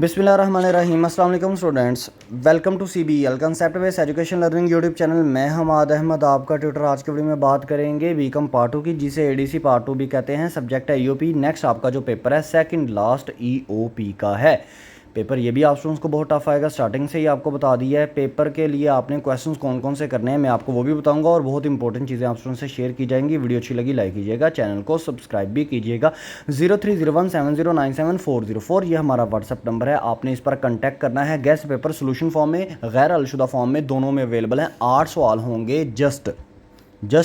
बिस्मिल्लाहिर्रहमानिर्रहीम। अस्सलाम वालेकुम students, welcome to CBL concept based education learning YouTube channel. मैं हमाद अहमद आपका ट्यूटर। आज के वीडियो में बात करेंगे बीकॉम पार्ट 2 की, जिसे ADC पार्ट 2 भी कहते हैं। सब्जेक्ट है EOP। नेक्स्ट आपका जो पेपर है सेकंड लास्ट EOP का है पेपर। ये भी आप स्टूडेंट्स को बहुत टफ आएगा, स्टार्टिंग से ही आपको बता दिया है। पेपर के लिए आपने क्वेश्चंस कौन कौन से करने हैं मैं आपको वो भी बताऊंगा, और बहुत इंपॉर्टेंट चीज़ें आप स्टूडेंट्स से शेयर की जाएंगी। वीडियो अच्छी लगी लाइक कीजिएगा, चैनल को सब्सक्राइब भी कीजिएगा। 030170970404 ये हमारा व्हाट्सअप नंबर है, आपने इस पर कॉन्टैक्ट करना है। गेस्ट पेपर सोल्यूशन फॉर्म में, गैर अलशुदा फॉर्म में, दोनों में अवेलेबल हैं। 8 सवाल होंगे, जस्ट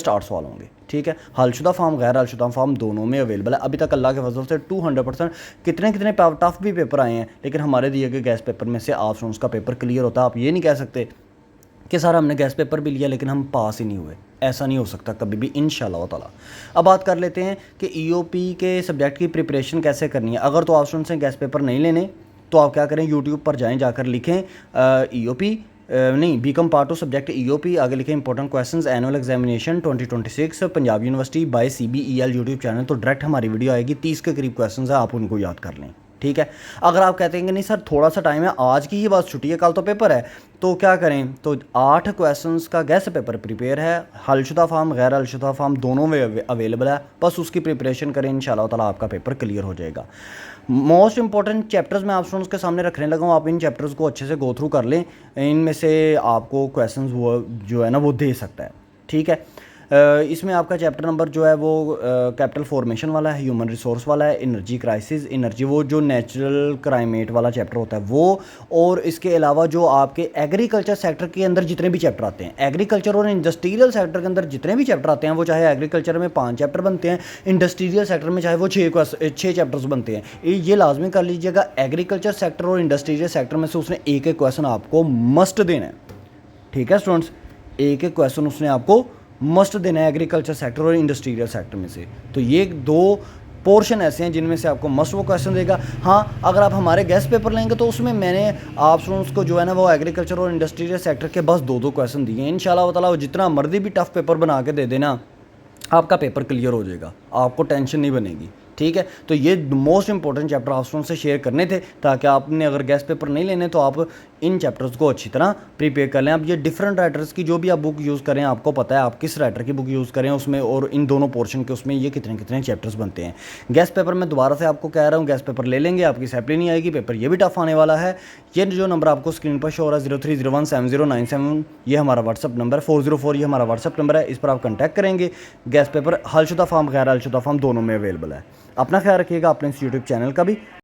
8 सवाल होंगे, ठीक है। हलशुदा फॉर्म गैर हलशुदा फॉर्म दोनों में अवेलेबल है। अभी तक अल्लाह के फजल से 200% कितने टफ भी पेपर आए हैं, लेकिन हमारे दिए गए गैस पेपर में से आप स्टूडेंट्स का पेपर क्लियर होता है। आप ये नहीं कह सकते कि सर हमने गैस पेपर भी लिया लेकिन हम पास ही नहीं हुए, ऐसा नहीं हो सकता कभी भी इंशाल्लाह ताला। अब बात कर लेते हैं कि EOP के सब्जेक्ट की प्रिपरेशन कैसे करनी है। अगर तो आप स्टूडेंट्स हैं गैस पेपर नहीं लेने तो आप क्या करें, यूट्यूब पर जाएँ, जाकर लिखें EOP नहीं बीकॉम पार्ट 2 सब्जेक्ट EOP, आगे लिखे important questions annual examination 2026 Punjab university by CBEL YouTube channel. तो डायरेक्ट हमारी वीडियो आएगी, 30 के करीब क्वेश्चंस है, आप उनको याद कर लें, ठीक है। अगर आप कहते हैं कि नहीं सर थोड़ा सा टाइम है, आज की ही बात छुट्टी है, कल तो पेपर है, तो क्या करें, तो 8 क्वेश्चंस का गेस्ट पेपर प्रिपेयर है। हलशुदा फॉर्म गैर हलशुदा फॉर्म दोनों में अवेलेबल है, बस उसकी प्रिपरेशन करें, इंशाल्लाह ताला आपका पेपर क्लियर हो जाएगा। मोस्ट इंपॉर्टेंट चैप्टर्स मैं आप स्टूडेंट्स के सामने रखने लगा हूँ, आप इन चैप्टर्स को अच्छे से गो थ्रू कर लें। इनमें से आपको क्वेश्चंस वो जो है ना वो दे सकता है, ठीक है। इसमें आपका चैप्टर नंबर जो है वो कैपिटल फॉर्मेशन वाला है, ह्यूमन रिसोर्स वाला है, एनर्जी क्राइसिस, एनर्जी वो जो नेचुरल क्लाइमेट वाला चैप्टर होता है वो, और इसके अलावा जो आपके एग्रीकल्चर सेक्टर के अंदर जितने भी चैप्टर आते हैं, एग्रीकल्चर और इंडस्ट्रियल सेक्टर के अंदर जितने भी चैप्टर आते हैं, वो चाहे एग्रीकल्चर में 5 चैप्टर बनते हैं, इंडस्ट्रियल सेक्टर में चाहे वो 6 चैप्टर्स बनते हैं। ये लाजमी कर लीजिएगा, एग्रीकल्चर सेक्टर और इंडस्ट्रियल सेक्टर में से उसने एक क्वेश्चन आपको मस्ट देना है, ठीक है स्टूडेंट्स। एक क्वेश्चन उसने आपको मस्ट देना है एग्रीकल्चर सेक्टर और इंडस्ट्रियल सेक्टर में से। तो ये 2 पोर्शन ऐसे हैं जिनमें से आपको मस्ट वो क्वेश्चन देगा। हाँ, अगर आप हमारे गेस्ट पेपर लेंगे तो उसमें मैंने आप स्टूडेंट्स को जो है ना वो एग्रीकल्चर और इंडस्ट्रियल सेक्टर के बस 2 क्वेश्चन दिए हैं। इंशाल्लाह ताला वो जितना मर्जी भी टफ पेपर बना के दे देना, आपका पेपर क्लियर हो जाएगा, आपको टेंशन नहीं बनेगी, ठीक है। तो ये मोस्ट इंपॉर्टेंट चैप्टर आप स्टूडेंट्स से शेयर करने थे, ताकि आपने अगर गेस्ट पेपर नहीं लेने तो आप इन चैप्टर्स को अच्छी तरह प्रिपेयर कर लें। अब ये डिफरेंट राइटर्स की जो भी आप बुक यूज़ करें, आपको पता है आप किस राइटर की बुक यूज़ करें उसमें, और इन दोनों पोर्शन के उसमें ये कितने चैप्टर्स बनते हैं। गेस्ट पेपर मैं दोबारा से आपको कह रहा हूँ, गेस्ट पेपर ले लेंगे, आपकी सैपली नहीं आएगी, पेपर ये भी टफ आने वाला है। ये जो नंबर आपको स्क्रीन पर शो हो रहा है 03017097, ये हमारा व्हाट्सअप नंबर, 404 ये हमारा व्हाट्सअप नंबर है, इस पर आप कॉन्टैक्ट करेंगे। गेस्ट पेपर हलशुदा फॉर्म गैर हलशुदा फॉर्म दोनों में अवेलेबल है। अपना ख्याल रखिएगा, अपने इस यूट्यूब चैनल का भी।